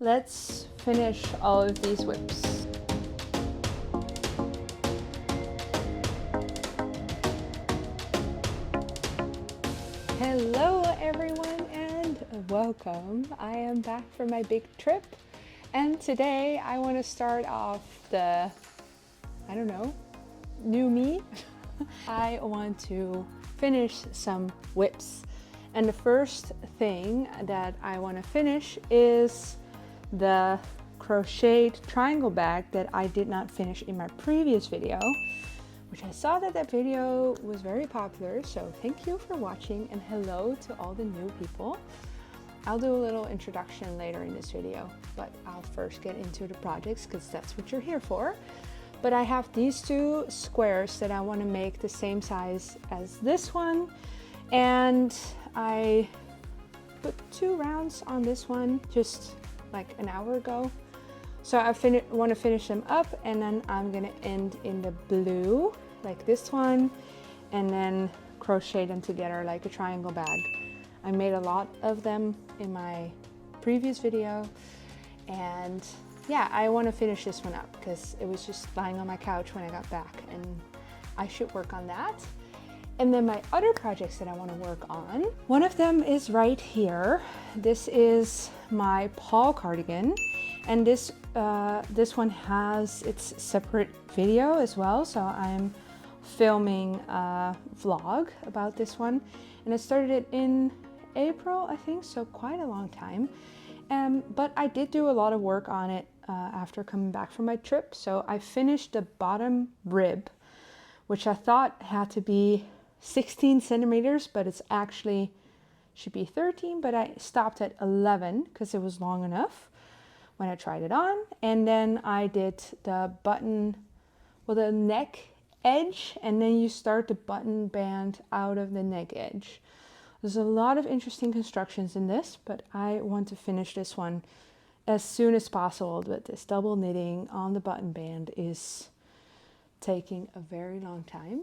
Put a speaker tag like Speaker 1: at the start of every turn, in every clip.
Speaker 1: let's finish all of these whips. Hello everyone and welcome. I am back from my big trip, and today I want to start off the, I don't know, new me. I want to finish some whips, and the first thing that I want to finish is the crocheted triangle bag that I did not finish in my previous video, which I saw that video was very popular, so thank you for watching and hello to all the new people. I'll do a little introduction later in this video, but I'll first get into the projects because that's what you're here for. But I have these two squares that I want to make the same size as this one, and I put 2 rounds on this one just like an hour ago. So I want to finish them up, and then I'm gonna end in the blue like this one, and then crochet them together like a triangle bag. I made a lot of them in my previous video, and yeah, I want to finish this one up because it was just lying on my couch when I got back, and I should work on that. And then my other projects that I want to work on, one of them is right here. This is my Paul cardigan, and this one has its separate video as well, so I'm filming a vlog about this one, and I started it in April, I think, so quite a long time. But I did do a lot of work on it after coming back from my trip. So I finished the bottom rib, which I thought had to be 16 centimeters, but it's actually should be 13, but I stopped at 11 because it was long enough when I tried it on. And then I did the button, well, the neck edge, and then you start the button band out of the neck edge. There's a lot of interesting constructions in this, but I want to finish this one as soon as possible. But this double knitting on the button band is taking a very long time.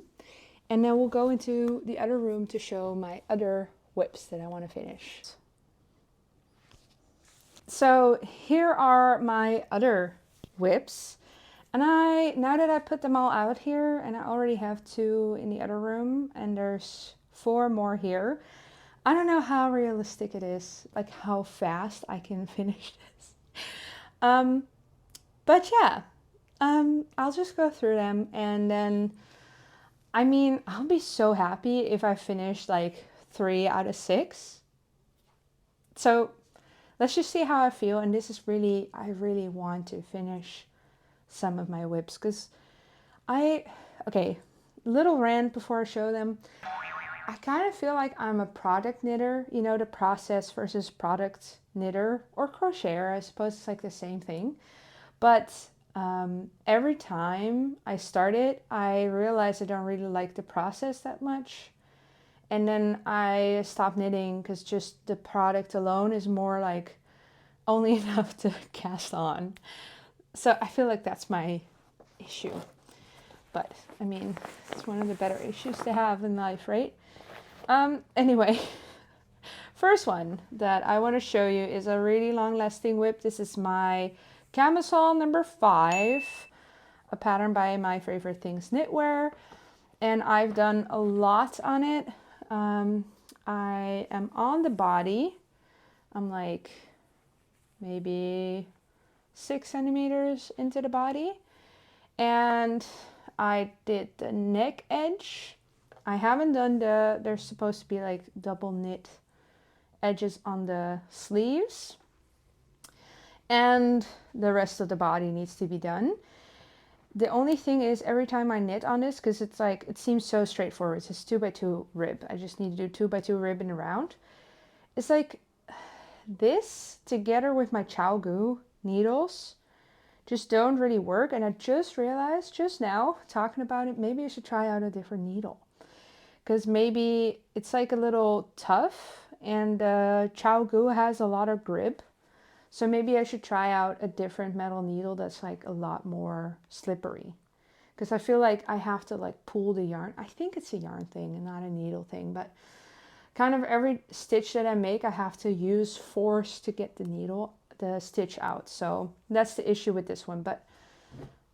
Speaker 1: And then we'll go into the other room to show my other whips that I want to finish. So here are my other whips. And now that I put them all out here, and I already have 2 in the other room, and there's 4 more here. I don't know how realistic it is, like how fast I can finish this. But yeah, I'll just go through them, and then, I mean, I'll be so happy if I finish like 3 out of 6. So let's just see how I feel. And this is really, I really want to finish some of my whips because okay, little rant before I show them. I kind of feel like I'm a product knitter, you know, the process versus product knitter or crocheter. I suppose it's like the same thing. But every time I start it, I realize I don't really like the process that much. And then I stop knitting because just the product alone is more like only enough to cast on. So I feel like that's my issue. But I mean, it's one of the better issues to have in life, right? Anyway, first one that I want to show you is a really long lasting whip. This is my camisole number 5, a pattern by My Favorite Things Knitwear, and I've done a lot on it. I am on the body. I'm like maybe 6 centimeters into the body, and I did the neck edge. I haven't done there's supposed to be like double knit edges on the sleeves, and the rest of the body needs to be done. The only thing is, every time I knit on this, because it's like, it seems so straightforward, it's just 2x2 rib. I just need to do 2x2 rib in a round. It's like this together with my ChiaoGoo needles just don't really work. And I just realized just now talking about it, maybe I should try out a different needle, because maybe it's like a little tough, and ChiaoGoo has a lot of grip. So maybe I should try out a different metal needle that's like a lot more slippery, because I feel like I have to like pull the yarn. I think it's a yarn thing and not a needle thing, but kind of every stitch that I make, I have to use force to get the the stitch out. So that's the issue with this one, but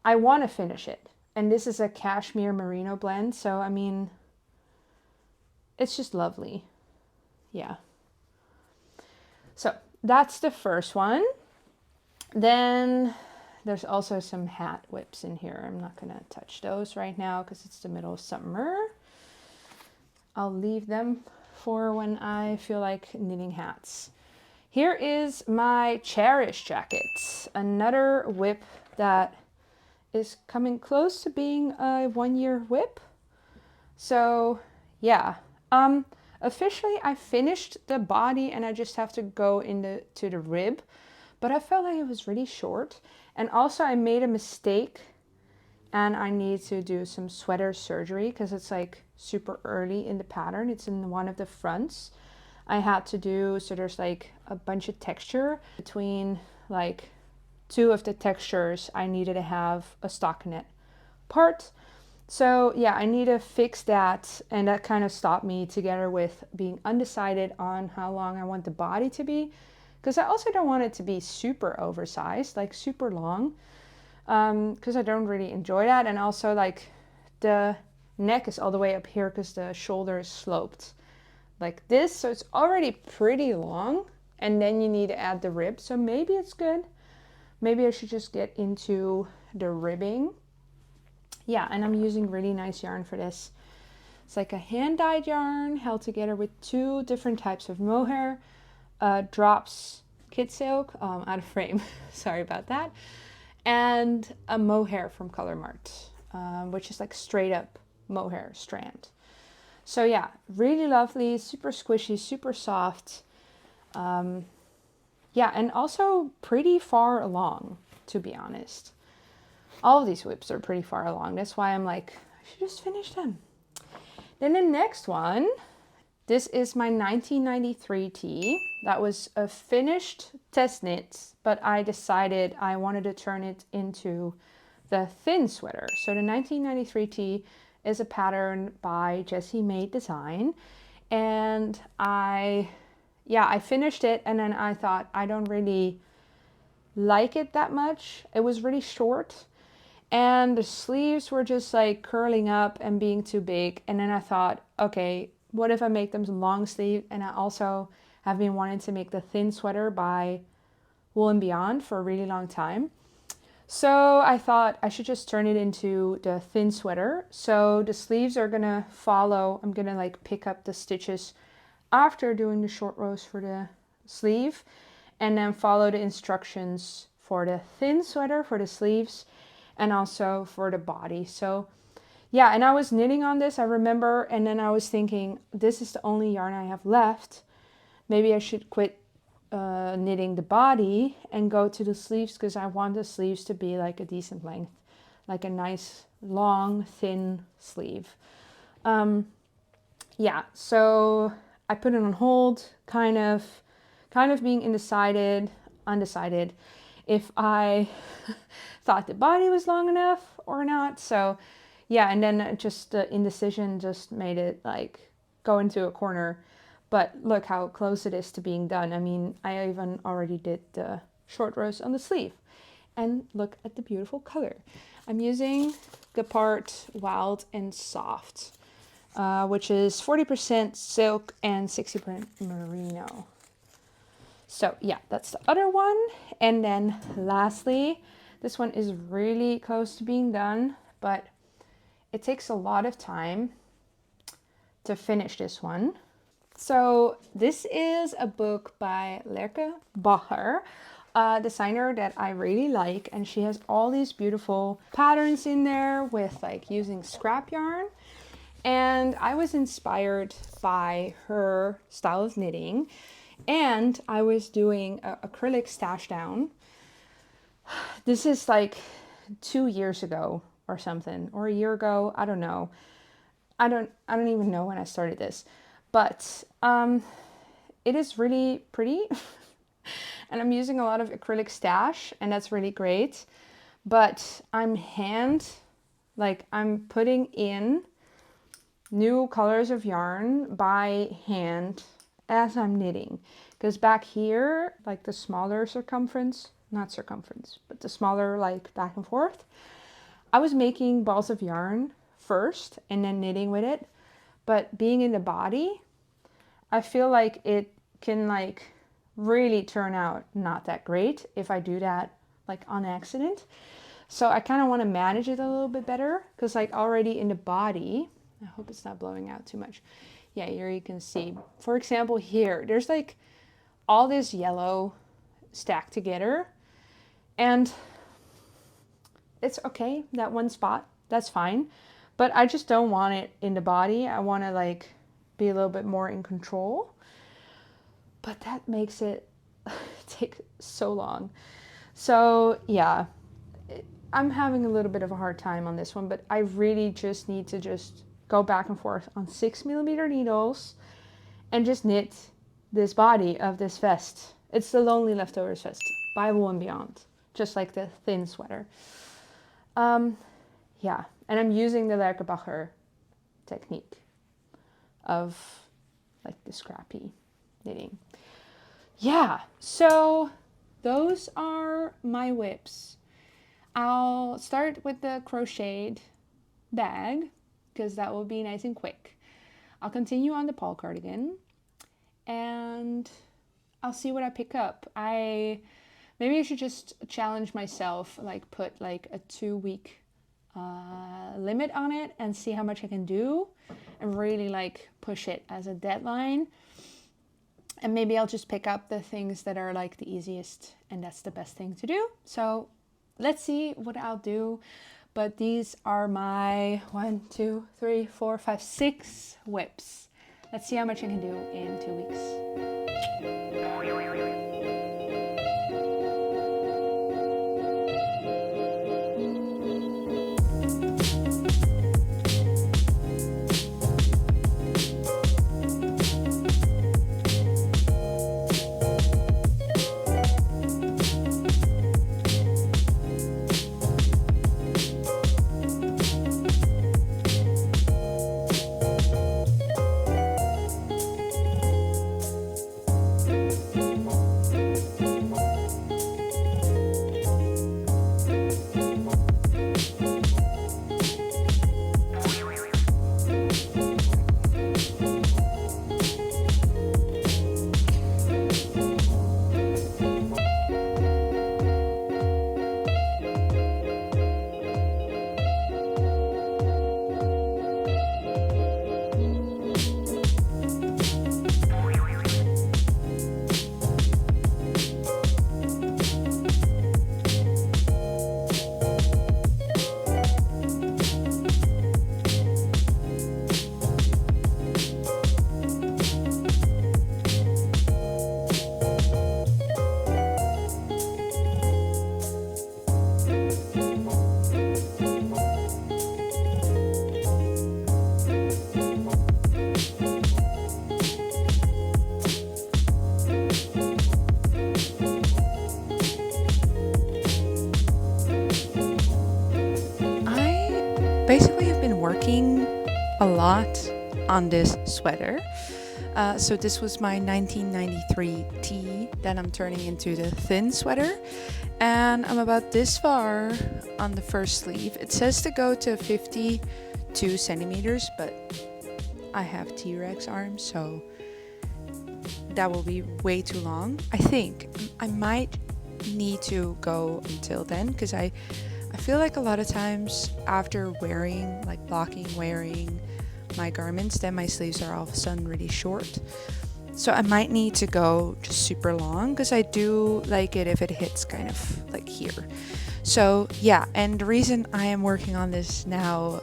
Speaker 1: I want to finish it. And this is a cashmere merino blend. So, I mean, it's just lovely. Yeah. So that's the first one. Then there's also some hat whips in here. I'm not going to touch those right now because it's the middle of summer. I'll leave them for when I feel like knitting hats. Here is my Cherish jacket. Another whip that is coming close to being a 1-year whip. So yeah, officially I finished the body and I just have to go to the rib, but I felt like it was really short. And also I made a mistake and I need to do some sweater surgery because it's like super early in the pattern. It's in one of the fronts I had to do. So there's like a bunch of texture between like 2 of the textures. I needed to have a stockinette part. So yeah, I need to fix that, and that kind of stopped me together with being undecided on how long I want the body to be, because I also don't want it to be super oversized, like super long, because I don't really enjoy that. And also like the neck is all the way up here because the shoulder is sloped like this, so it's already pretty long, and then you need to add the rib. So maybe it's good. Maybe I should just get into the ribbing. Yeah, and I'm using really nice yarn for this. It's like a hand-dyed yarn held together with 2 different types of mohair. Drops kid silk, out of frame, sorry about that. And a mohair from Color Mart, which is like straight up mohair strand. So yeah, really lovely, super squishy, super soft. Yeah, and also pretty far along, to be honest. All of these whips are pretty far along. That's why I'm like, I should just finish them. Then the next one, this is my 1993 tee. That was a finished test knit, but I decided I wanted to turn it into the thin sweater. So the 1993 tee is a pattern by Jessie Made Design. And I finished it, and then I thought I don't really like it that much. It was really short, and the sleeves were just like curling up and being too big. And then I thought, okay, what if I make them long sleeve? And I also have been wanting to make the thin sweater by Wool and Beyond for a really long time. So I thought I should just turn it into the thin sweater. So the sleeves are gonna follow. I'm gonna like pick up the stitches after doing the short rows for the sleeve, and then follow the instructions for the thin sweater for the sleeves and also for the body. So yeah, and I was knitting on this, I remember, and then I was thinking, this is the only yarn I have left. Maybe I should quit knitting the body and go to the sleeves, because I want the sleeves to be like a decent length, like a nice long thin sleeve. Yeah, so I put it on hold, kind of being undecided if I thought the body was long enough or not. So yeah, and then just the indecision just made it like go into a corner. But look how close it is to being done. I mean, I even already did the short rows on the sleeve. And look at the beautiful color. I'm using Gepard Wild and Soft, which is 40% silk and 60% merino. So yeah, that's the other one. And then lastly, this one is really close to being done, but it takes a lot of time to finish this one. So this is a book by Lerke Bacher, a designer that I really like, and she has all these beautiful patterns in there with like using scrap yarn. And I was inspired by her style of knitting, and I was doing acrylic stash down. This is like 2 years ago or something, or a year ago, I don't know. I don't even know when I started this, but it is really pretty. And I'm using a lot of acrylic stash, and that's really great. But I'm putting in new colors of yarn by hand as I'm knitting, Because back here, like the smaller circumference, not circumference, but the smaller like back and forth, I was making balls of yarn first and then knitting with it. But being in the body, I feel like it can like really turn out not that great if I do that like on accident. So I kind of want to manage it a little bit better, because like already in the body, I hope it's not blowing out too much. Yeah, here you can see, for example, here, there's like all this yellow stacked together, and it's okay, that one spot, that's fine. But I just don't want it in the body. I want to like be a little bit more in control. But that makes it take so long. So yeah, I'm having a little bit of a hard time on this one, but I really just need to just go back and forth on 6mm needles and just knit this body of this vest. It's the Lonely Leftovers vest by Wool and Beyond, just like the thin sweater. Yeah, and I'm using the Lerkebacher technique of like the scrappy knitting. Yeah, so those are my whips. I'll start with the crocheted bag, because that will be nice and quick. I'll continue on the Paul cardigan, and I'll see what I pick up. Maybe I should just challenge myself, like put like a 2-week limit on it and see how much I can do, and really like push it as a deadline. And maybe I'll just pick up the things that are like the easiest, and that's the best thing to do. So let's see what I'll do. But these are my 1, 2, 3, 4, 5, 6 whips. Let's see how much I can do in 2 weeks. Basically, I've been working a lot on this sweater. So this was my 1993 tee that I'm turning into the thin sweater. And I'm about this far on the first sleeve. It says to go to 52 centimeters, but I have T-Rex arms, so that will be way too long. I think I might need to go until then, because I feel like a lot of times after wearing my garments, then my sleeves are all of a sudden really short. So I might need to go just super long, because I do like it if it hits kind of like here. So yeah, and the reason I am working on this now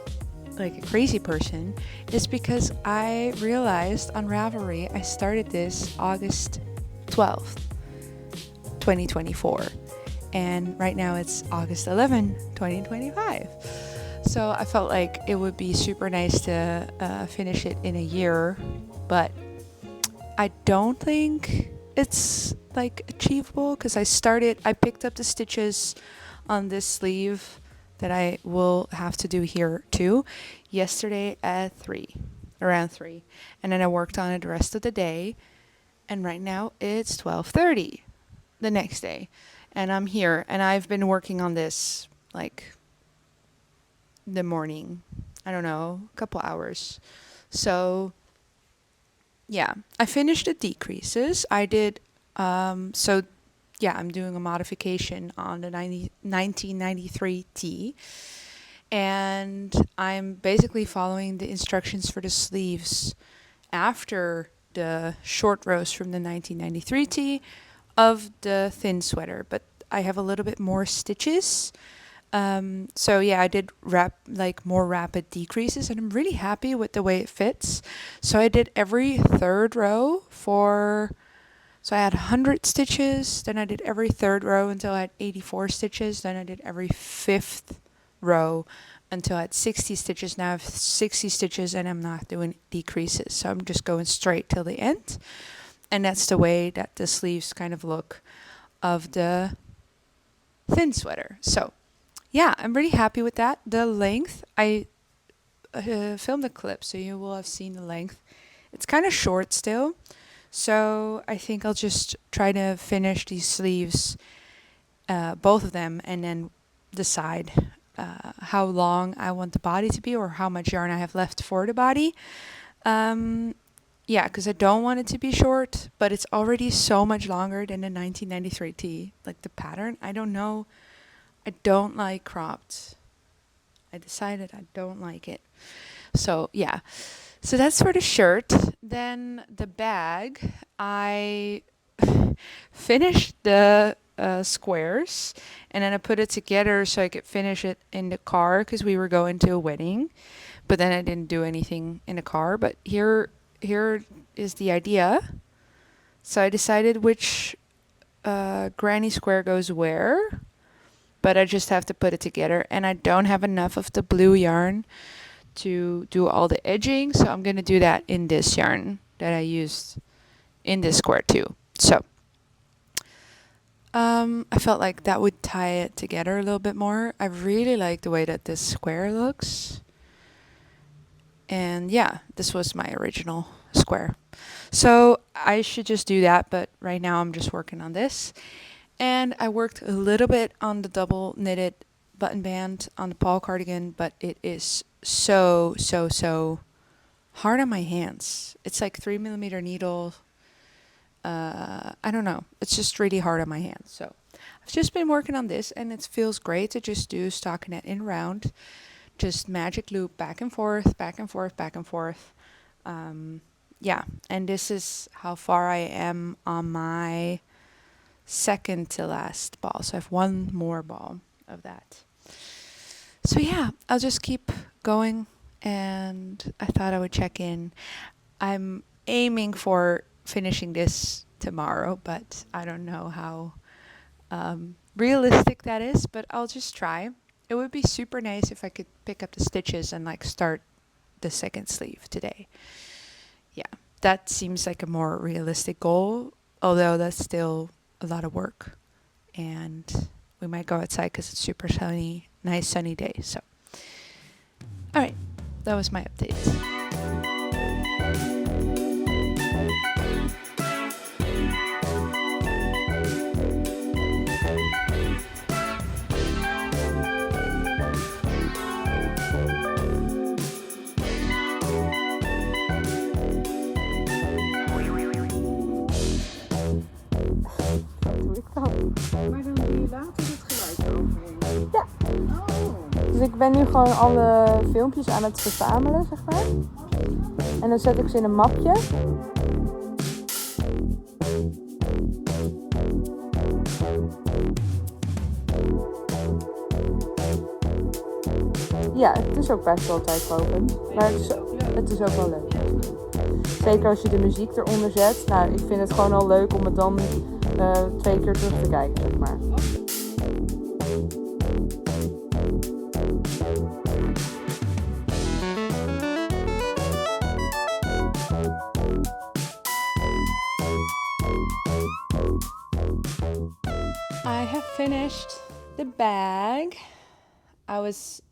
Speaker 1: like a crazy person is because I realized on Ravelry I started this August 12th, 2024. And right now it's August 11, 2025. So I felt like it would be super nice to finish it in a year, but I don't think it's like achievable, because I picked up the stitches on this sleeve that I will have to do here too yesterday at around 3. And then I worked on it the rest of the day.
Speaker 2: And right now it's 12:30 the next day. And I'm here and I've been working on this like the morning. I don't know, a couple hours. So yeah, I finished the decreases. I did so yeah, I'm doing a modification on the 1993 T, and I'm basically following the instructions for the sleeves after the short rows from the 1993 T of the thin sweater, but I have a little bit more stitches. So yeah, I did more rapid decreases, and I'm really happy with the way it fits. So I did every third row so I had 100 stitches, then I did every third row until I had 84 stitches, then I did every fifth row until I had 60 stitches. Now I have 60 stitches and I'm not doing decreases. So I'm just going straight till the end. And that's the way that the sleeves kind of look of the thin sweater. So yeah, I'm really happy with that. The length, I filmed a clip, so you will have seen the length. It's kind of short still. So I think I'll just try to finish these sleeves, both of them, and then decide how long I want the body to be or how much yarn I have left for the body. Yeah, because I don't want it to be short, but it's already so much longer than the 1993 T. Like the pattern, I don't know. I don't like cropped. I decided I don't like it. So yeah. So that's for the shirt. Then the bag, I finished the squares and then I put it together so I could finish it in the car because we were going to a wedding. But then I didn't do anything in the car. But here is the idea. So I decided which granny square goes where, but I just have to put it together. And I don't have enough of the blue yarn to do all the edging, so I'm going to do that in this yarn that I used in this square too. So I felt like that would tie it together a little bit more. I really like the way that this square looks. And yeah, this was my original square. So I should just do that, but right now I'm just working on this. And I worked a little bit on the double knitted button band on the Paul cardigan, but it is so hard on my hands. It's like 3mm needle. I don't know. It's just really hard on my hands. So I've just been working on this, and it feels great to just do stockinette in round. Just magic loop back and forth, back and forth, back and forth. Yeah, and this is how far I am on my second to last ball. So I have one more ball of that. So yeah, I'll just keep going, and I thought I would check in. I'm aiming for finishing this tomorrow, but I don't know how realistic that is, but I'll just try. It would be super nice if I could pick up the stitches and like start the second sleeve today. Yeah, that seems like a more realistic goal, although that's still a lot of work. And we might go outside because it's super sunny, nice sunny day. So, all right, that was my update.
Speaker 1: Maar dan doe je later het geluid overheen? Ja. Oh. Dus ik ben nu gewoon alle filmpjes aan het verzamelen, zeg maar. En dan zet ik ze in een mapje. Ja, het is ook best wel tijdrovend. Maar het is ook wel leuk. Zeker als je de muziek eronder zet. Nou, ik vind het gewoon al leuk om het dan 2 keer terug te kijken, zeg maar. I have finished the bag.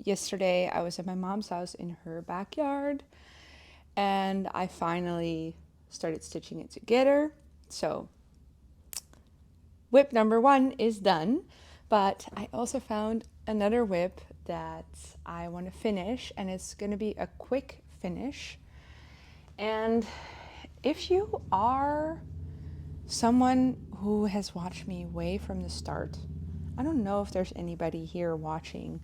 Speaker 1: Yesterday I was at my mom's house in her backyard, and I finally started stitching it together. So whip number 1 is done, but I also found another whip that I want to finish, and it's going to be a quick finish. And if you are someone who has watched me way from the start, I don't know if there's anybody here watching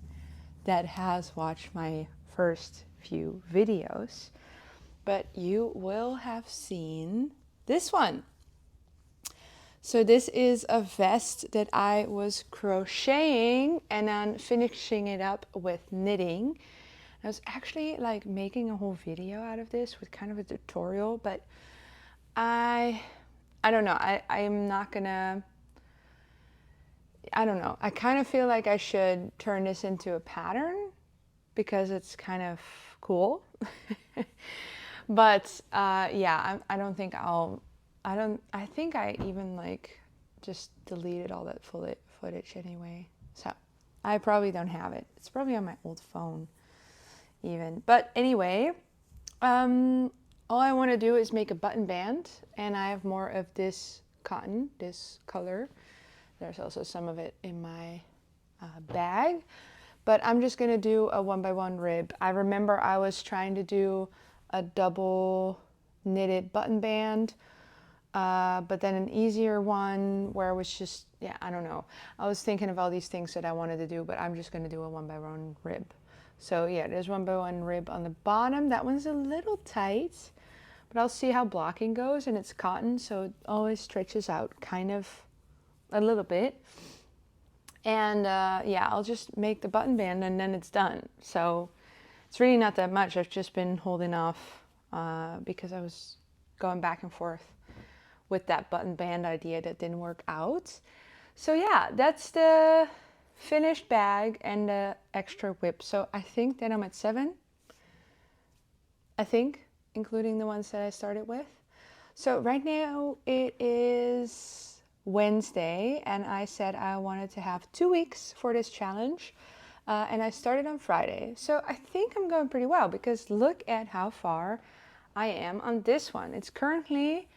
Speaker 1: that has watched my first few videos, but you will have seen this one. So this is a vest that I was crocheting and then finishing it up with knitting. I was actually like making a whole video out of this with kind of a tutorial, but I don't know. I'm not gonna, I don't know. I kind of feel like I should turn this into a pattern because it's kind of cool. But yeah, I don't think I think I even like just deleted all that footage anyway. So I probably don't have it. It's probably on my old phone even. But anyway, all I want to do is make a button band, and I have more of this cotton, this color. There's also some of it in my bag, but I'm just going to do a 1x1 rib. I remember I was trying to do a double knitted button band, but then an easier one where it was just, yeah, I don't know. I was thinking of all these things that I wanted to do, but I'm just going to do a 1x1 rib. So yeah, there's 1x1 rib on the bottom. That one's a little tight, but I'll see how blocking goes, and it's cotton, so it always stretches out kind of a little bit. And yeah, I'll just make the button band and then it's done. So it's really not that much. I've just been holding off because I was going back and forth with that button band idea that didn't work out. So yeah, that's the finished bag and the extra whip. So I think that I'm at 7. I think, including the ones that I started with. So right now it is Wednesday, and I said I wanted to have 2 weeks for this challenge, and I started on Friday. So I think I'm going pretty well, because look at how far I am on this one. It's currently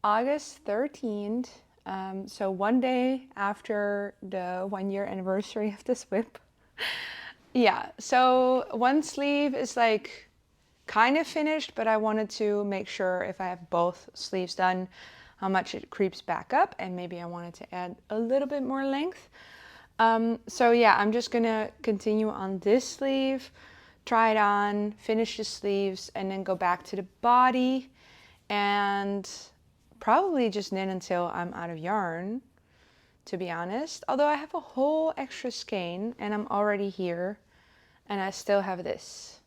Speaker 1: August 13th, so one day after the 1-year anniversary of this whip. Yeah, so one sleeve is like kind of finished, but I wanted to make sure if I have both sleeves done, how much it creeps back up, and maybe I wanted to add a little bit more length. So yeah, I'm just gonna continue on this sleeve, try it on, finish the sleeves, and then go back to the body and probably just knit until I'm out of yarn, to be honest. Although I have a whole extra skein and I'm already here, and I still have this.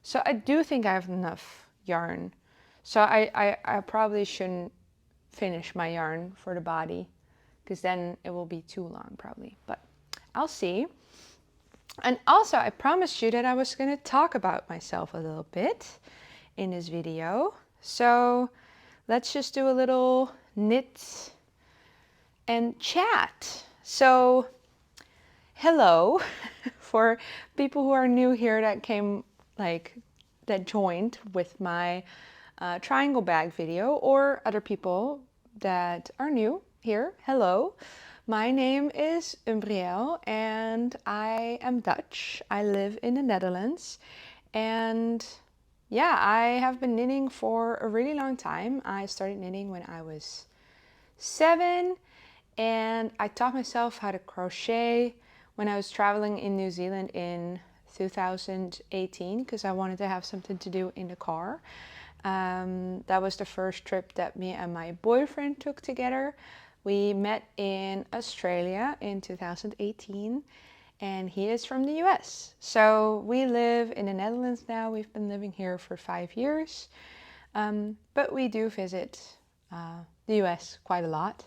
Speaker 1: So I do think I have enough yarn. So I probably shouldn't finish my yarn for the body, because then it will be too long probably, but I'll see. And also I promised you that I was going to talk about myself a little bit in this video. So let's just do a little knit and chat. So hello for people who are new here that joined with my triangle bag video, or other people that are new here. Hello, my name is Umbriel and I am Dutch. I live in the Netherlands, and yeah, I have been knitting for a really long time. I started knitting when I was 7, and I taught myself how to crochet when I was traveling in New Zealand in 2018, because I wanted to have something to do in the car. That was the first trip that me and my boyfriend took together. We met in Australia in 2018, and he is from the US. So we live in the Netherlands now. We've been living here for 5 years, but we do visit the US quite a lot,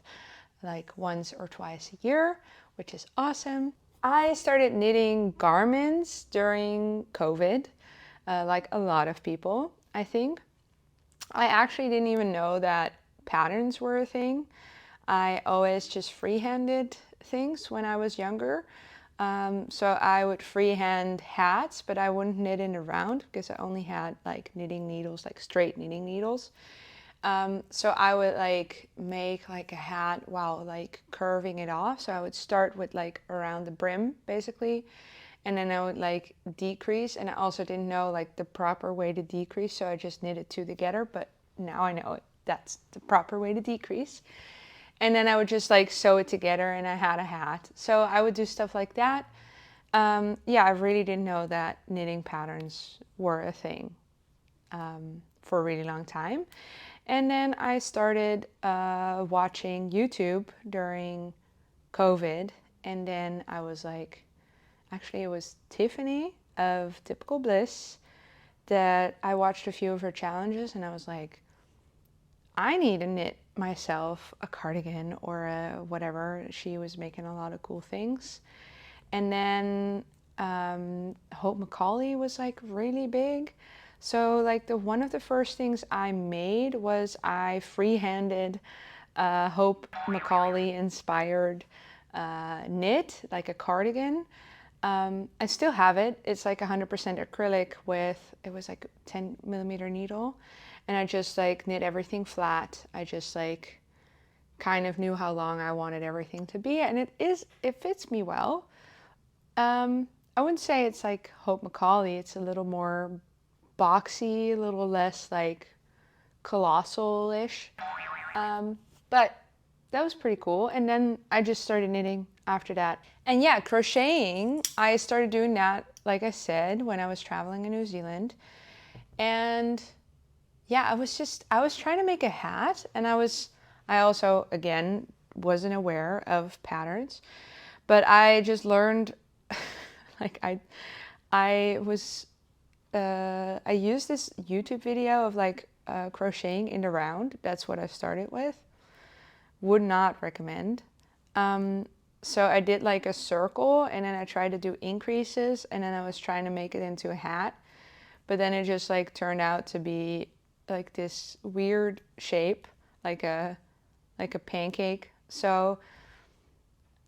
Speaker 1: like once or twice a year, which is awesome. I started knitting garments during COVID, like a lot of people, I think. I actually didn't even know that patterns were a thing. I always just freehanded things when I was younger. So I would freehand hats, but I wouldn't knit in a round because I only had like knitting needles, like straight knitting needles. So I would like make like a hat while like curving it off. So I would start with like around the brim basically, and then I would like decrease. And I also didn't know like the proper way to decrease, so I just knitted two together. But now I know it. That's the proper way to decrease. And then I would just like sew it together, and I had a hat. So I would do stuff like that. Yeah, I really didn't know that knitting patterns were a thing for a really long time. And then I started watching YouTube during COVID. And then I was like, actually, it was Tiffany of Typical Bliss that I watched a few of her challenges, and I was like, I need to knit myself a cardigan or a whatever. She was making a lot of cool things. And then Hope McCauley was like really big. So like one of the first things I made was I freehanded Hope McCauley inspired knit, like a cardigan. I still have it. It's like 100% acrylic with, it was like 10 millimeter needle. And I just like knit everything flat. I just like kind of knew how long I wanted everything to be. And it fits me well. I wouldn't say it's like Hope McCauley. It's a little more boxy, a little less like colossal-ish. But that was pretty cool. And then I just started knitting after that. And yeah, crocheting, I started doing that, like I said, when I was traveling in New Zealand. And yeah, I was trying to make a hat, and I also, again, wasn't aware of patterns, but I just learned, like I used this YouTube video of like crocheting in the round. That's what I started with. Would not recommend. So I did like a circle, and then I tried to do increases, and then I was trying to make it into a hat, but then it just like turned out to be like this weird shape, like a pancake. So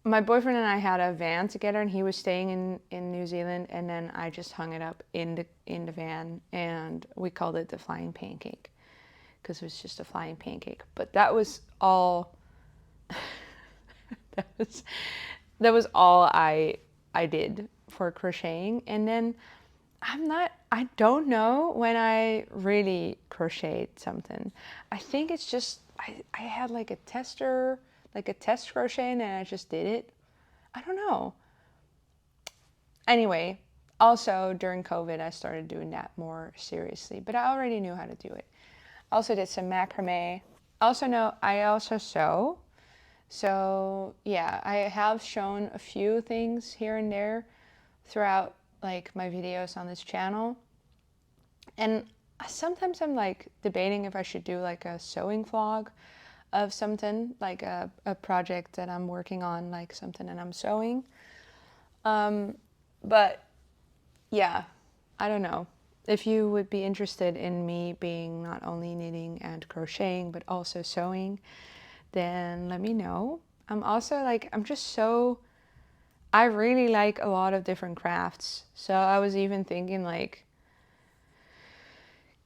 Speaker 1: my boyfriend and I had a van together, and he was staying in New Zealand, and then I just hung it up in the van, and we called it the flying pancake because it was just a flying pancake. But that was all that was all I did for crocheting. And then I don't know when I really crocheted something. I think it's just I had like a test crochet, and then I just did it. I don't know. Anyway, also during COVID, I started doing that more seriously, but I already knew how to do it. I also did some macrame. I also sew. So yeah, I have shown a few things here and there throughout like my videos on this channel. And sometimes I'm like debating if I should do like a sewing vlog of something, like a project that I'm working on, like something that I'm sewing. But yeah, I don't know. If you would be interested in me being not only knitting and crocheting, but also sewing, then let me know. I'm also like, I really like a lot of different crafts. So I was even thinking like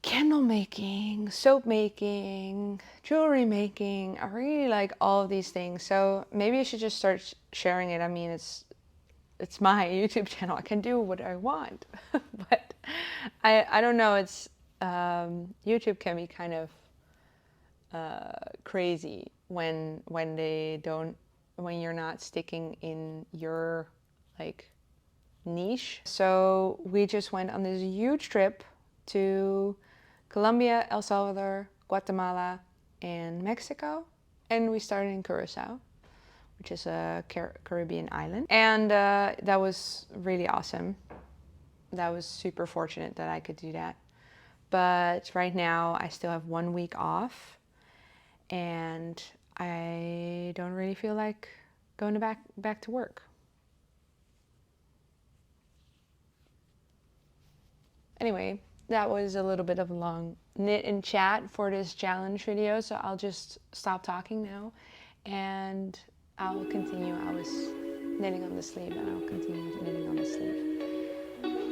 Speaker 1: candle making, soap making, jewelry making. I really like all of these things. So maybe I should just start sharing it. I mean, it's my YouTube channel. I can do what I want. But I don't know. It's YouTube can be kind of crazy when you're not sticking in your like niche. So we just went on this huge trip to Colombia, El Salvador, Guatemala, and Mexico. And we started in Curacao, which is a Caribbean island. And that was really awesome. That was super fortunate that I could do that. But right now I still have 1 week off, and I don't really feel like going back to work. Anyway, that was a little bit of a long knit and chat for this challenge video, so I'll just stop talking now, and I'll continue. I was knitting on the sleeve, and I'll continue knitting on the sleeve.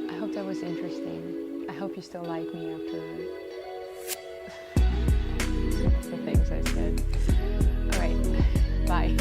Speaker 1: I hope that was interesting. I hope you still like me after things I said. All right, bye.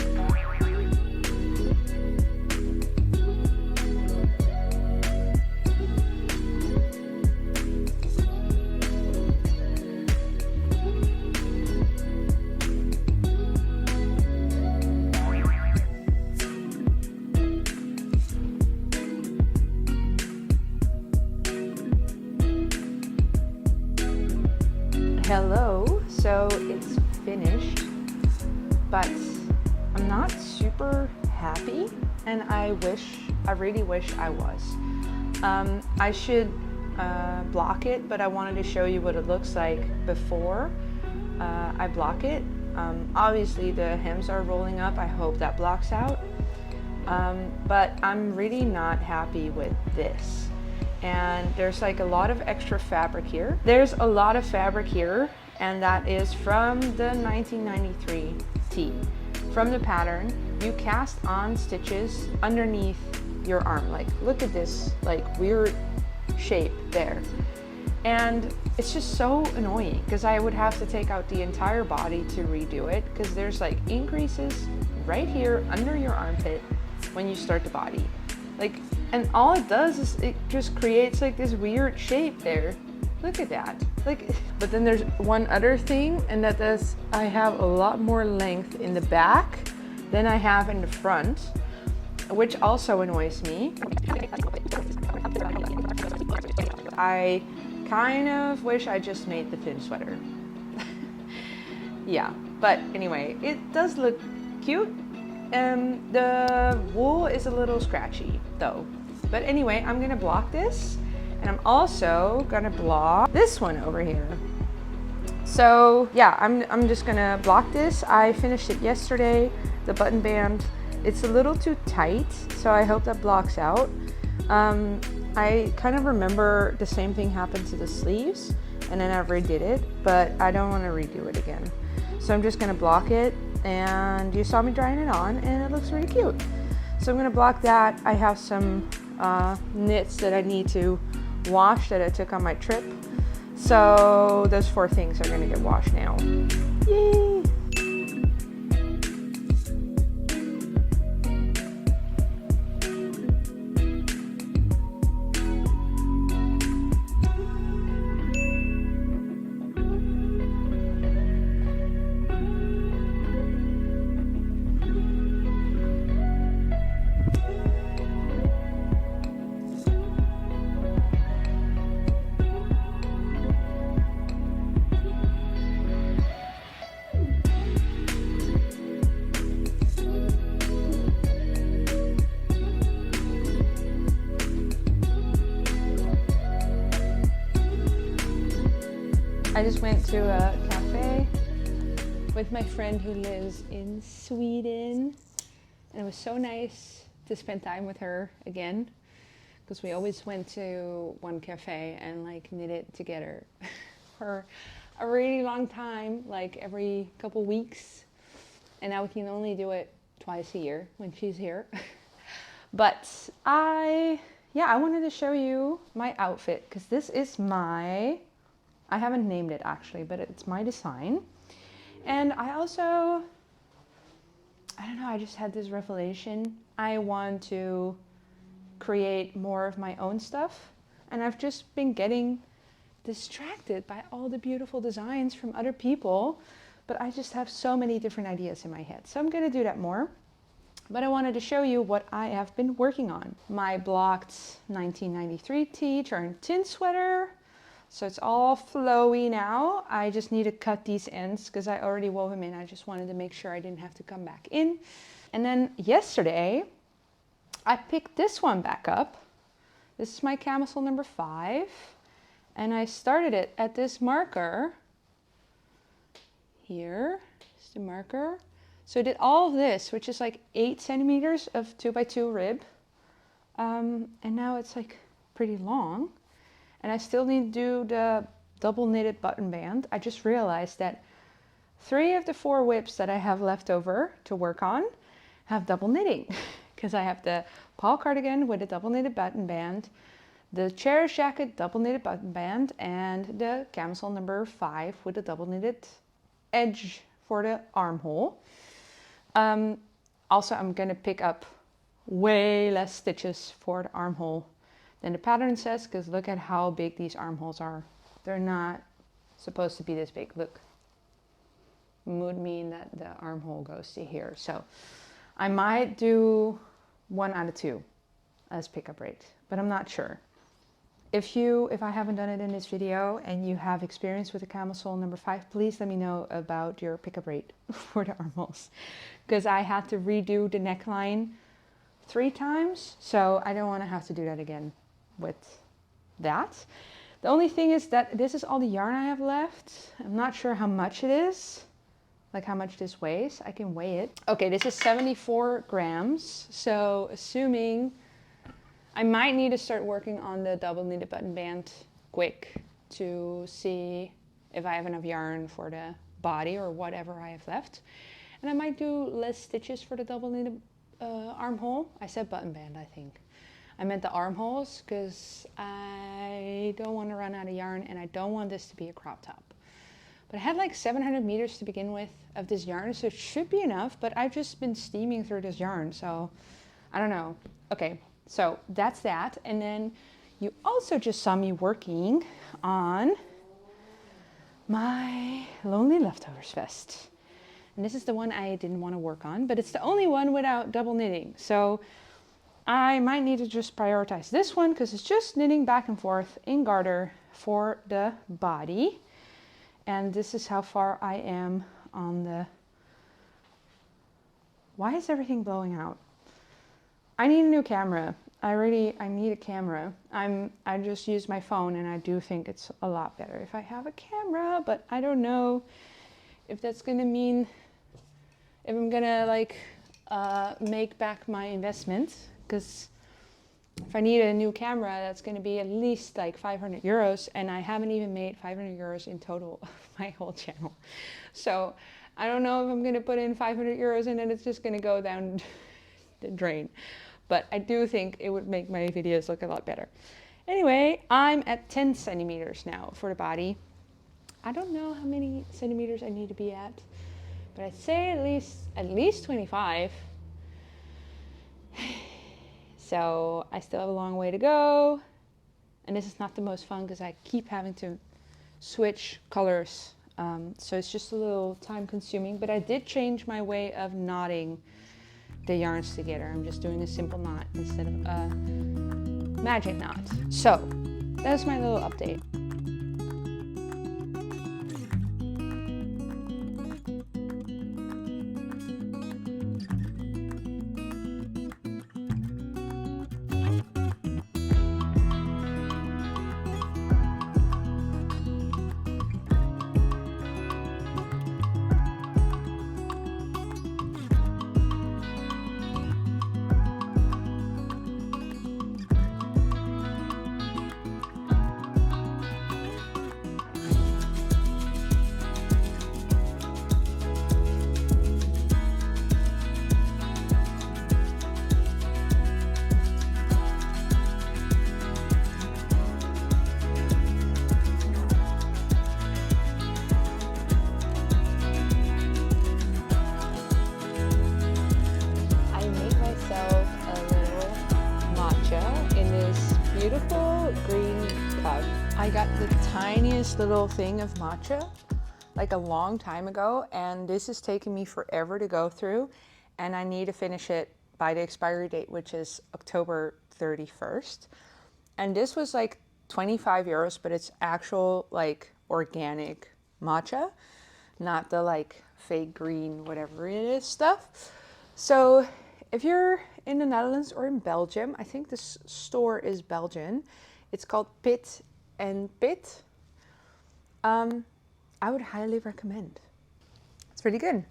Speaker 1: Hello, so it's finished, but I'm not super happy, and I really wish I was. I should block it, but I wanted to show you what it looks like before I block it. Obviously the hems are rolling up, I hope that blocks out, but I'm really not happy with this. And there's like a lot of extra fabric here. There's a lot of fabric here, and that is from the 1993 tee. From the pattern, you cast on stitches underneath your arm. Like, look at this like weird shape there. And it's just so annoying because I would have to take out the entire body to redo it, because there's like increases right here under your armpit when you start the body. Like, and all it does is it just creates like this weird shape there. Look at that. Like, but then there's one other thing, and that is I have a lot more length in the back than I have in the front, which also annoys me. I kind of wish I just made the thin sweater. Yeah, but anyway, it does look cute. The wool is a little scratchy though. But anyway, I'm gonna block this, and I'm also gonna block this one over here. So yeah, I'm just gonna block this. I finished it yesterday, the button band. It's a little too tight, so I hope that blocks out. I kind of remember the same thing happened to the sleeves, and then I redid it, but I don't want to redo it again. So I'm just gonna block it, and you saw me drying it on, and it looks really cute. So I'm gonna block that. I have some knits that I need to wash that I took on my trip. So those 4 things are gonna get washed now. Yay! I just went to a cafe with my friend who lives in Sweden, and it was so nice to spend time with her again, because we always went to one cafe and like knitted together for a really long time, like every couple weeks, and now we can only do it twice a year when she's here. But I wanted to show you my outfit, because this is I haven't named it actually, but it's my design. And I don't know, I just had this revelation. I want to create more of my own stuff. And I've just been getting distracted by all the beautiful designs from other people. But I just have so many different ideas in my head. So I'm gonna do that more. But I wanted to show you what I have been working on. My blocked 1993 tee turned tin sweater. So it's all flowy now. I just need to cut these ends because I already wove them in. I just wanted to make sure I didn't have to come back in. And then yesterday, I picked this one back up. This is my camisole number 5. And I started it at this marker. Here is the marker. So I did all of this, which is like 8 centimeters of 2x2 rib. And now it's like pretty long. And I still need to do the double knitted button band. I just realized that 3 of the 4 whips that I have left over to work on have double knitting. Because I have the Paul cardigan with a double knitted button band, the Cherish jacket double knitted button band, and the camisole number 5 with a double knitted edge for the armhole. Also, I'm gonna pick up way less stitches for the armhole than the pattern says, because look at how big these armholes are. They're not supposed to be this big. Look, would mean that the armhole goes to here. So I might do 1 out of 2 as pickup rate, but I'm not sure. If I haven't done it in this video and you have experience with the camisole number 5, please let me know about your pickup rate for the armholes, because I had to redo the neckline 3 times, so I don't want to have to do that again with that. The only thing is that this is all the yarn I have left. I'm not sure how much it is, like how much this weighs. I can weigh it. Okay, this is 74 grams, so assuming I might need to start working on the double knitted button band quick to see if I have enough yarn for the body or whatever I have left. And I might do less stitches for the double knitted armhole. I said button band, I think. I meant the armholes because I don't want to run out of yarn and I don't want this to be a crop top. But I had like 700 meters to begin with of this yarn, so it should be enough, but I've just been steaming through this yarn, so I don't know. Okay. So that's that. And then you also just saw me working on my Lonely Leftovers vest. And this is the one I didn't want to work on, but it's the only one without double knitting. So I might need to just prioritize this one because it's just knitting back and forth in garter for the body. And this is how far I am on the... Why is everything blowing out? I need a new camera. I need a camera. I just use my phone and I do think it's a lot better if I have a camera, but I don't know if that's gonna mean if I'm gonna like make back my investment, because if I need a new camera, that's gonna be at least like 500 euros, and I haven't even made 500 euros in total of my whole channel. So I don't know if I'm gonna put in 500 euros and then it's just gonna go down the drain. But I do think it would make my videos look a lot better. Anyway, I'm at 10 centimeters now for the body. I don't know how many centimeters I need to be at, but I'd say at least 25. So I still have a long way to go. And this is not the most fun because I keep having to switch colors. So it's just a little time consuming, but I did change my way of knotting the yarns together. I'm just doing a simple knot instead of a magic knot. So that's my little update. Beautiful green cup. I got the tiniest little thing of matcha like a long time ago, and this is taking me forever to go through, and I need to finish it by the expiry date, which is October 31st. And this was like 25 euros, but it's actual like organic matcha, not the like fake green whatever it is stuff. So if you're in the Netherlands or in Belgium, I think this store is Belgian. It's called Pit and Pit. I would highly recommend. It's pretty good.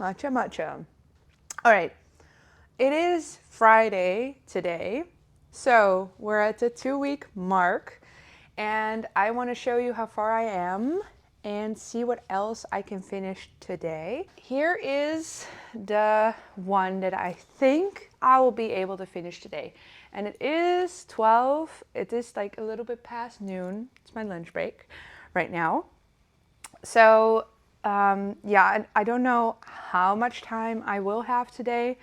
Speaker 1: Matcha, matcha. All right, it is Friday today, so we're at the 2-week mark, and I want to show you how far I am and see what else I can finish today. Here is the one that I think I will be able to finish today. And it is 12, it is like a little bit past noon. It's my lunch break right now. So Yeah, and I don't know how much time I will have today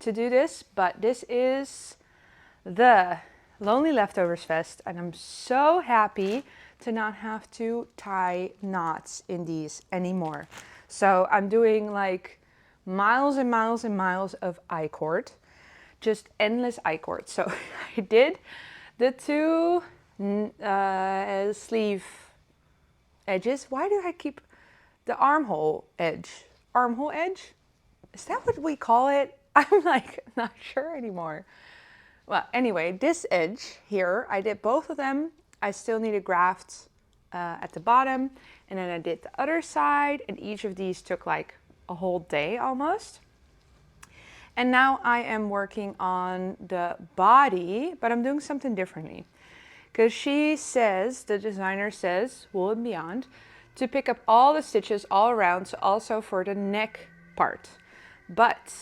Speaker 1: to do this, but this is the Lonely Leftovers Fest, and I'm so happy to not have to tie knots in these anymore. So I'm doing like miles and miles and miles of I-cord, just endless I-cord. So I did the two sleeve edges. Why do I keep the armhole edge? Armhole edge? Is that what we call it? I'm like not sure anymore. Well, anyway, this edge here, I did both of them. I still need a graft at the bottom, and then I did the other side, and each of these took like a whole day almost. And now I am working on the body, but I'm doing something differently. Because she says, the designer says, Wool and Beyond, to pick up all the stitches all around, so also for the neck part. But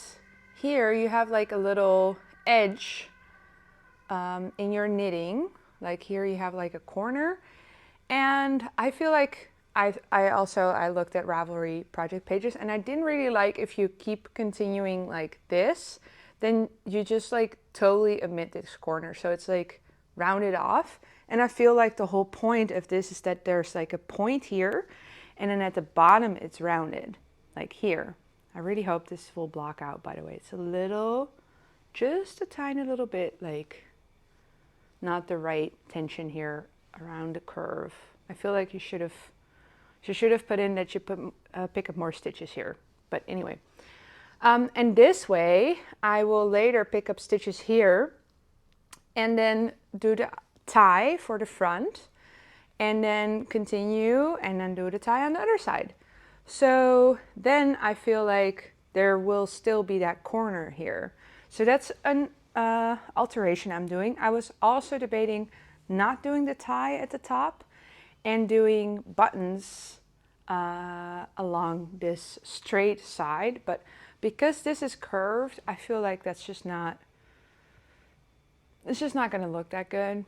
Speaker 1: here you have like a little edge in your knitting. Like here you have like a corner. And I feel like I looked at Ravelry project pages, and I didn't really like if you keep continuing like this, then you just like totally omit this corner. So it's like rounded off. And I feel like the whole point of this is that there's like a point here, and then at the bottom it's rounded, like here. I really hope this will block out, by the way. It's a little, just a tiny little bit like not the right tension here around the curve. I feel like you should have put in that you pick up more stitches here. But anyway, and this way I will later pick up stitches here and then do the tie for the front and then continue and then do the tie on the other side. So then I feel like there will still be that corner here. So that's an alteration I'm doing. I was also debating not doing the tie at the top and doing buttons along this straight side, but because this is curved, I feel like that's just not, it's just not going to look that good.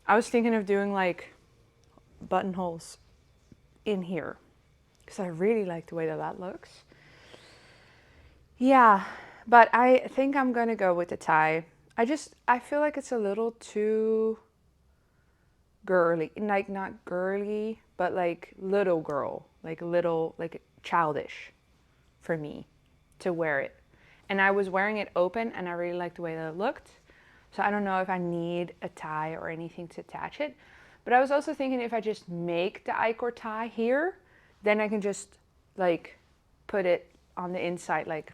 Speaker 1: I was thinking of doing like buttonholes in here because I really like the way that that looks. Yeah, but I think I'm gonna go with the tie. I feel like it's a little too girly, like not girly, but like little girl, like little, like childish for me to wear it. And I was wearing it open and I really liked the way that it looked. So I don't know if I need a tie or anything to attach it. But I was also thinking if I just make the I-cord tie here, then I can just like put it on the inside, like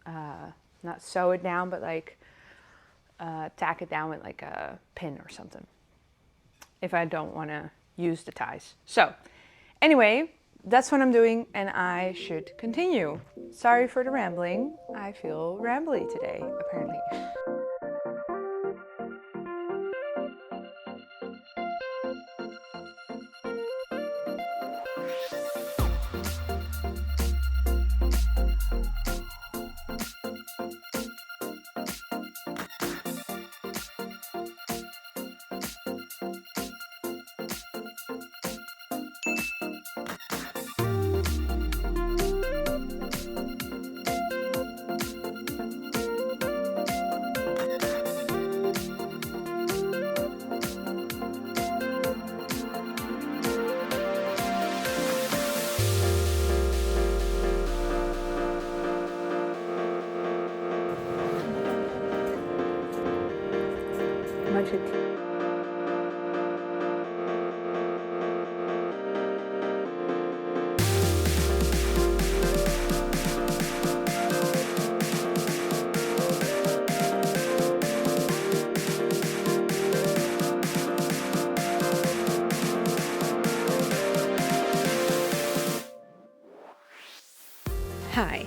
Speaker 1: not sew it down, but like tack it down with like a pin or something if I don't want to use the ties. So anyway, that's what I'm doing, and I should continue. Sorry for the rambling. I feel rambly today, apparently. Much it. Hi,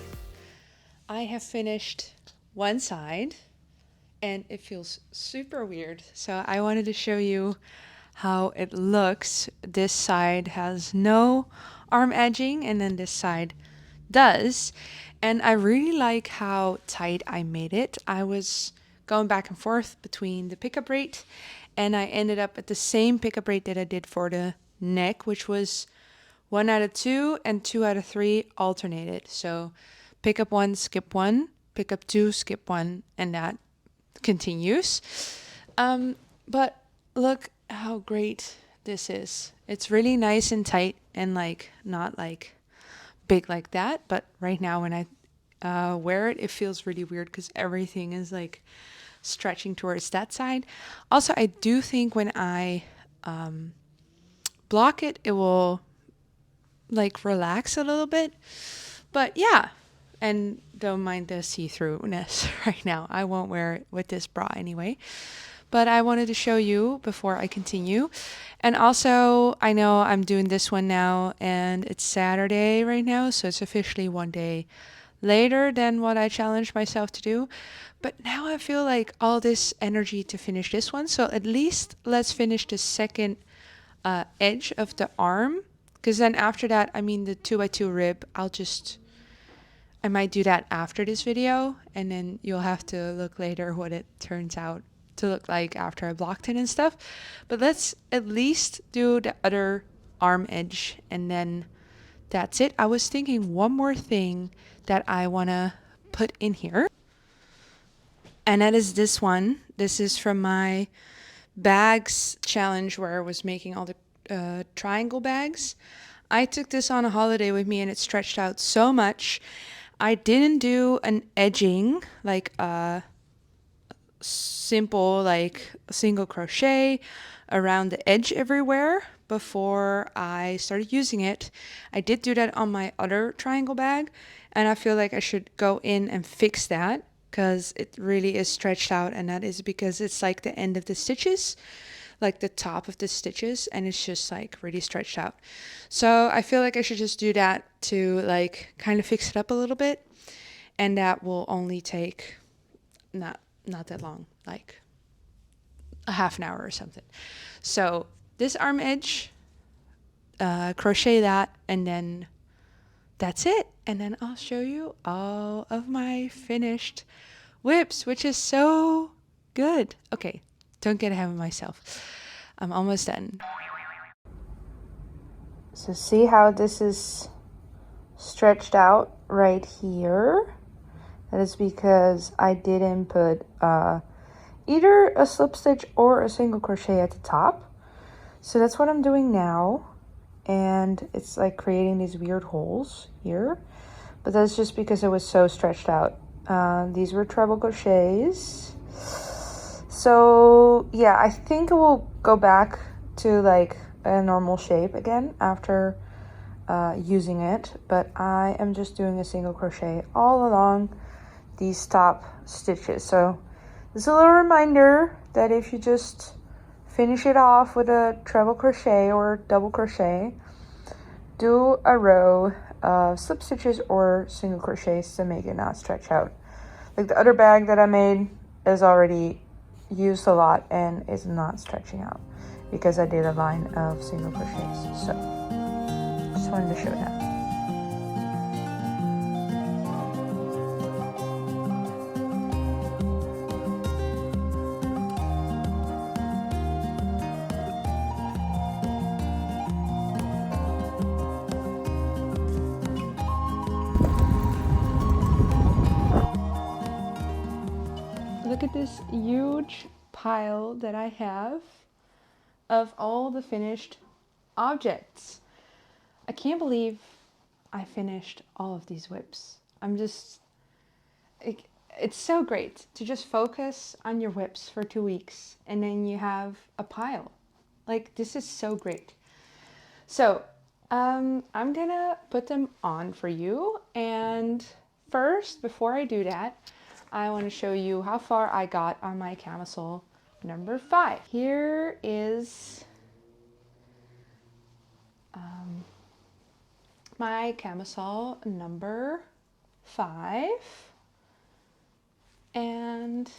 Speaker 1: I have finished one side and it feels super weird. So I wanted to show you how it looks. This side has no arm edging and then this side does. And I really like how tight I made it. I was going back and forth between the pickup rate and I ended up at the same pickup rate that I did for the neck, which was
Speaker 2: 1 out of 2 and 2 out of 3 alternated. So pick up 1, skip 1, pick up 2, skip 1, and that continues. But look how great this is. It's really nice and tight and like not like big like that, but right now when I wear it, it feels really weird because everything is like stretching towards that side. Also, I do think when I block it, it will like relax a little bit. But yeah, and don't mind the see-throughness right now. I won't wear it with this bra anyway. But I wanted to show you before I continue. And also, I know I'm doing this one now and it's Saturday right now, so it's officially one day later than what I challenged myself to do. But now I feel like all this energy to finish this one. So at least let's finish the second edge of the arm. Because then after that, I mean the 2x2 rib, I might do that after this video. And then you'll have to look later what it turns out to look like after I blocked it and stuff. But let's at least do the other arm edge and then that's it. I was thinking one more thing that I want to put in here. And that is this one. This is from my bags challenge where I was making all the triangle bags. I took this on a holiday with me and it stretched out so much. I didn't do an edging, like a simple like single crochet around the edge everywhere before I started using it. I did do that on my other triangle bag and I feel like I should go in and fix that because it really is stretched out, and that is because it's like the end of the stitches, like the top of the stitches, and it's just like really stretched out. So I feel like I should just do that to like kind of fix it up a little bit, and that will only take not that long, like a half an hour or something. So this arm edge, crochet that, and then that's it. And then I'll show you all of my finished whips, which is so good. Okay, don't get ahead of myself. I'm almost done. So see how this is stretched out right here? That is because I didn't put either a slip stitch or a single crochet at the top. So that's what I'm doing now. And it's like creating these weird holes here. But that's just because it was so stretched out. These were treble crochets. So yeah, I think it will go back to like a normal shape again after using it. But I am just doing a single crochet all along these top stitches. So this is a little reminder that if you just finish it off with a treble crochet or double crochet, do a row of slip stitches or single crochets to make it not stretch out. Like the other bag that I made is already used a lot and is not stretching out because I did a line of single crochets. So just wanted to show that. Look at this huge pile that I have of all the finished objects. I can't believe I finished all of these whips. It's so great to just focus on your whips for 2 weeks and then you have a pile. Like, this is so great. So I'm gonna put them on for you, and first, before I do that, I want to show you how far I got on my camisole number 5. Here is my camisole number 5, and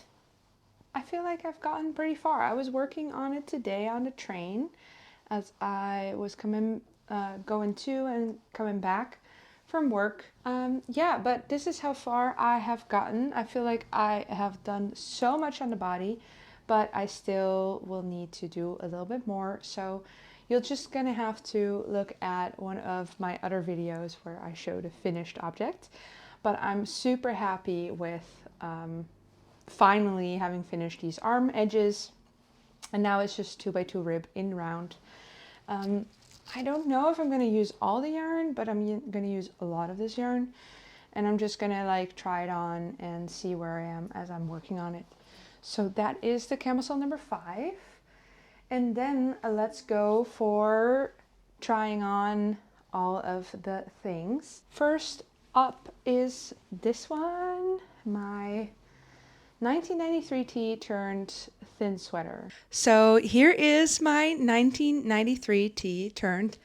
Speaker 2: I feel like I've gotten pretty far. I was working on it today on the train as I was going to and coming back from work. Yeah, but this is how far I have gotten. I feel like I have done so much on the body, but I still will need to do a little bit more. So
Speaker 1: You're just gonna have to look at one of my other videos where I showed a finished object. But I'm super happy with finally having finished these arm edges. And now it's just 2x2 rib in round. I don't know if I'm going to use all the yarn, but I'm going to use a lot of this yarn. And I'm just going to like try it on and see where I am as I'm working on it. So that is the camisole number 5. And then let's go for trying on all of the things. First up is this one, my 1993 tee turned thin sweater.
Speaker 2: So here is my 1993 tee turned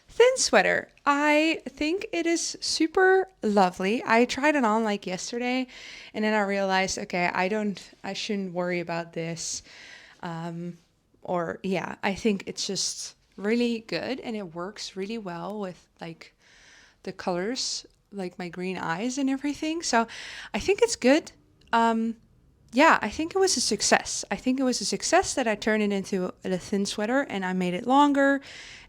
Speaker 2: thin sweater. I think it is super lovely. I tried it on like yesterday and then I realized, okay, I shouldn't worry about this. I think it's just really good and it works really well with like the colors, like my green eyes and everything. So I think it's good. I think it was a success. I think it was a success that I turned it into a thin sweater and I made it longer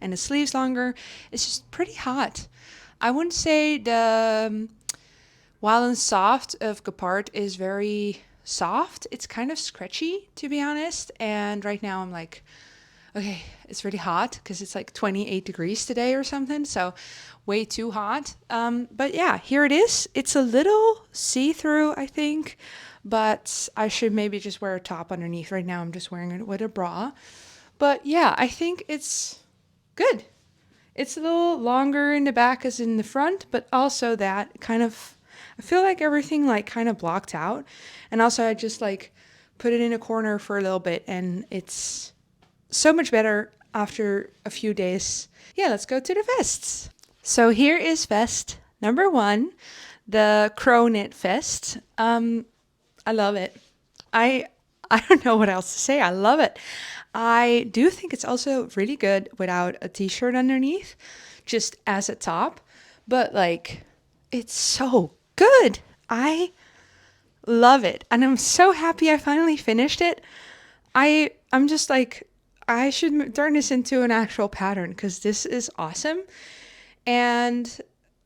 Speaker 2: and the sleeves longer. It's just pretty hot. I wouldn't say the Wild and Soft of Gepard is very soft. It's kind of scratchy, to be honest. And right now I'm like, okay, it's really hot because it's like 28 degrees today or something. So way too hot. But yeah, here it is. It's a little see-through, I think. But I should maybe just wear a top underneath. Right now I'm just wearing it with a bra. But yeah, I think it's good. It's a little longer in the back as in the front, but also that kind of, I feel like everything like kind of blocked out. And also I just like put it in a corner for a little bit and it's so much better after a few days. Yeah, let's go to the vests. So here is vest number 1, the crow knit vest. I love it. I don't know what else to say. I love it. I do think it's also really good without a t-shirt underneath, just as a top. But like, it's so good. I love it. And I'm so happy I finally finished it. I'm just like, I should turn this into an actual pattern because this is awesome. And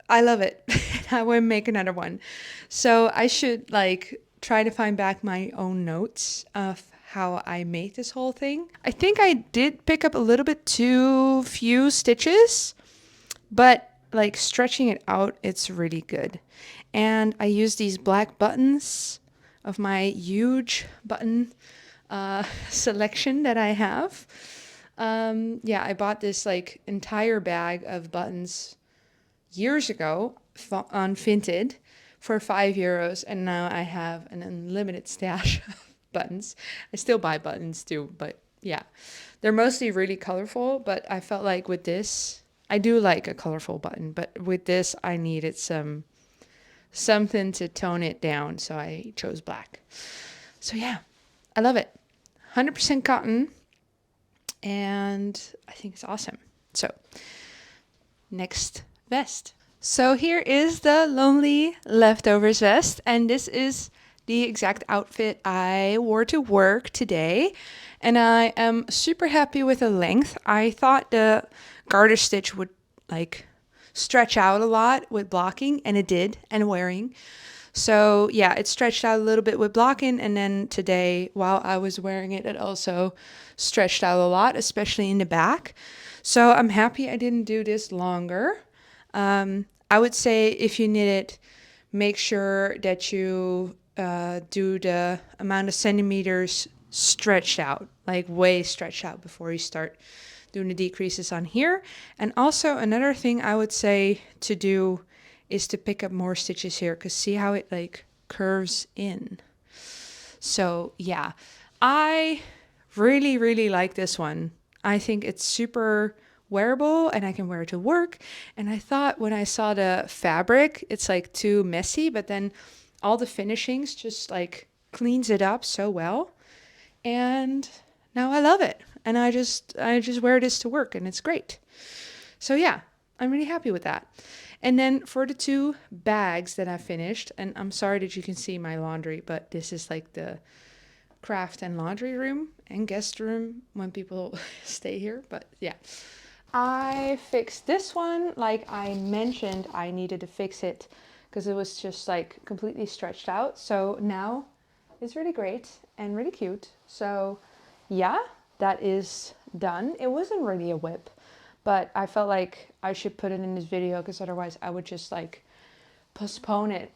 Speaker 2: I love it. I want to make another one. So I should like try to find back my own notes of how I made this whole thing. I think I did pick up a little bit too few stitches, but like stretching it out, it's really good. And I use these black buttons of my huge button selection that I have. I bought this like entire bag of buttons years ago on Vinted for €5, and now I have an unlimited stash of buttons. I still buy buttons too, but yeah, they're mostly really colorful, but I felt like with this, I do like a colorful button, but with this I needed something to tone it down, so I chose black. So yeah, I love it. 100% cotton, and I think it's awesome. So next vest. So here is the Lonely Leftovers vest, and this is the exact outfit I wore to work today, and I am super happy with the length. I thought the garter stitch would like stretch out a lot with blocking, and it did, and wearing. So yeah, it stretched out a little bit with blocking, and then today while I was wearing it, it also stretched out a lot, especially in the back. So I'm happy I didn't do this longer. I would say if you knit it, make sure that you do the amount of centimeters stretched out, like way stretched out before you start doing the decreases on here. And also another thing I would say to do is to pick up more stitches here, because see how it like curves in. So yeah, I really, really like this one. I think it's super wearable and I can wear it to work. And I thought when I saw the fabric, it's like too messy, but then all the finishings just like cleans it up so well. And now I love it. And I just wear this to work and it's great. So yeah, I'm really happy with that. And then for the 2 bags that I finished, and I'm sorry that you can see my laundry, but this is like the craft and laundry room and guest room when people stay here. But yeah,
Speaker 1: I fixed this one. Like I mentioned, I needed to fix it because it was just like completely stretched out. So now it's really great and really cute. So yeah, that is done. It wasn't really a whip, but I felt like I should put it in this video because otherwise I would just like postpone it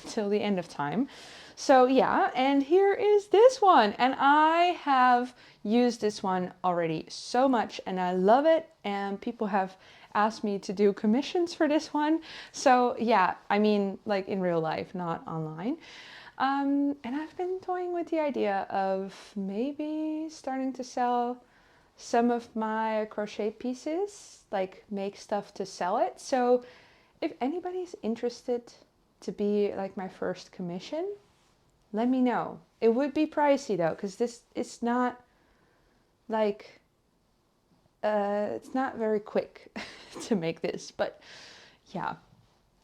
Speaker 1: till the end of time. So yeah, and here is this one. And I have used this one already so much and I love it. And people have asked me to do commissions for this one. So yeah, I mean, like in real life, not online. And I've been toying with the idea of maybe starting to sell some of my crochet pieces, like make stuff to sell it. So if anybody's interested to be like my first commission, let me know. It would be pricey though, because this it's not like it's not very quick to make this, but yeah.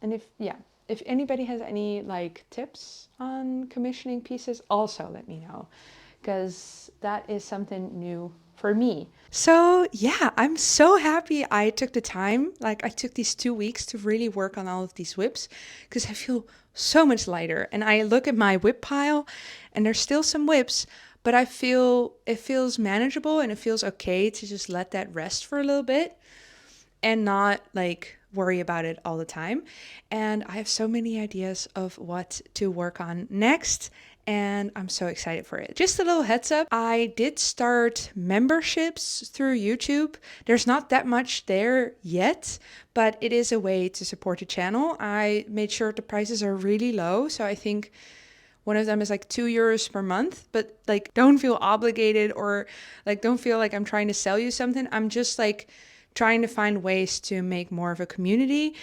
Speaker 1: And if anybody has any like tips on commissioning pieces, also let me know, because that is something new for me. So yeah, I'm so happy I took the time. Like I took these 2 weeks to really work on all of these whips because I feel so much lighter. And I look at my whip pile and there's still some whips, but I feel it feels manageable and it feels okay to just let that rest for a little bit and not like worry about it all the time. And I have so many ideas of what to work on next. And I'm so excited for it. Just a little heads up, I did start memberships through YouTube. There's not that much there yet, but it is a way to support the channel. I made sure the prices are really low. So I think one of them is like €2 per month, but like don't feel obligated or like don't feel like I'm trying to sell you something. I'm just like trying to find ways to make more of a community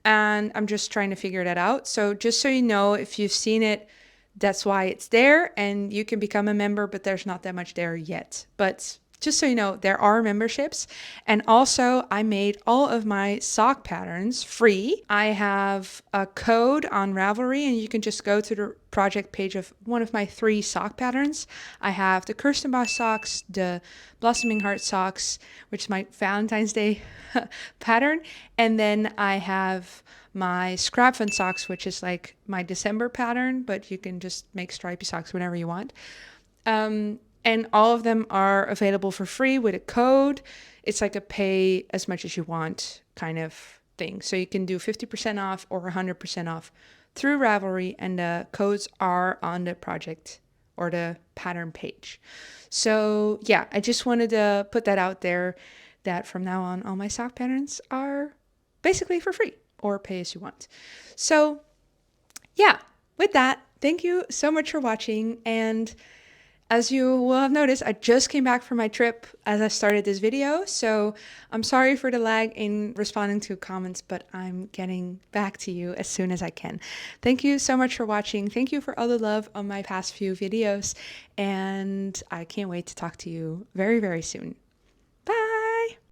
Speaker 1: and I'm just trying to figure that out. So just so you know, if you've seen it, that's why it's there and you can become a member, but there's not that much there yet. But just so you know, there are memberships. And also I made all of my sock patterns free. I have a code on Ravelry and you can just go to the project page of one of my 3 sock patterns. I have the Kirstenbosch socks, the Blossoming Heart socks, which is my Valentine's Day pattern. And then I have my Scrap Fun socks, which is like my December pattern, but you can just make stripy socks whenever you want. And all of them are available for free with a code. It's like a pay as much as you want kind of thing. So you can do 50% off or 100% off through Ravelry, and the codes are on the project or the pattern page. So yeah, I just wanted to put that out there that from now on, all my sock patterns are basically for free or pay as you want. So yeah, with that, thank you so much for watching. And as you will have noticed, I just came back from my trip as I started this video, so I'm sorry for the lag in responding to comments, but I'm getting back to you as soon as I can. Thank you so much for watching. Thank you for all the love on my past few videos, and I can't wait to talk to you very, very soon.